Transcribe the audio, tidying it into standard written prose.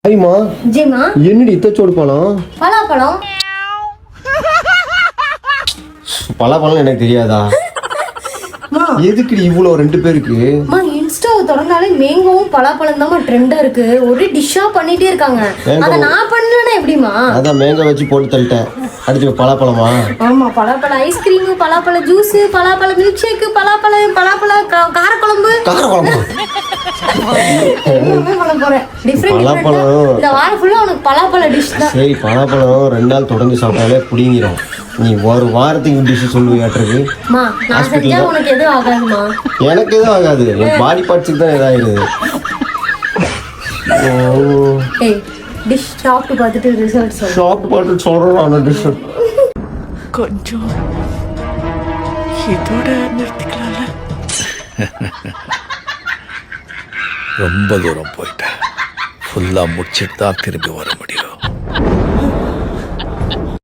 ஐமா ஜெயமா என்னடி இத்தச்சோடு பழம் பலாப்பழம் பலாப்பழம் எனக்கு தெரியாதா? எதுக்குடி இவ்வளோ 2 பேருக்கு? இன்ஸ்டாவை திறந்தாலே மேங்கோவும் பலாப்பழம் தான் ட்ரெண்டா இருக்கு. ஒரே டிஷ்ஷா பண்ணிட்டே இருக்காங்க. அத நான் பண்ணலன்னா எப்படிமா? அதான் மேங்கோ வச்சு போட்டு தள்ளிட்டேன். அடுத்து பலாப்பழமா? ஆமா, பலாப்பழ ஐஸ்கிரீம், பலாப்பழ ஜூஸ், பலாப்பழ மில்க் ஷேக், பலாப்பழ காரக்குழம்பு. எல்லாமே பண்ண போறேன். பலாப்பழம் இந்த வாரம் ஃபுல்லா உனக்கு பலாப்பழ டிஷ் தான். சரி, பலாப்பழம் 2 நாள் தொடர்ந்து சாப்பிட்டாலே புடிங்கிரும். நீ ஒரு வாரத்துக்கு டிஷ் சொல்லுவியாட்டிருக்கு. நான் செஞ்சா உனக்கு எதுவும் ஆகாதுமா. எனக்கு எதுவும் ஆகாது, என் பாடி பார்ட்ஸுக்கு தான் எதாயிருது. டிஷ் சாப்பிட்டு பார்த்துட்டு ரிசல்ட் சொல்லு. சாப்பிட்டு பார்த்துட்டு சொல்றேன் அந்த டிஷ். கொஞ்சம் இதோட நிறுத்திக்கலாம்ல. ரொம்ப தூரம் போயிட்டேன். ஃபுல்லாக முடிச்சுட்டு தான் திரும்பி வர முடியும்.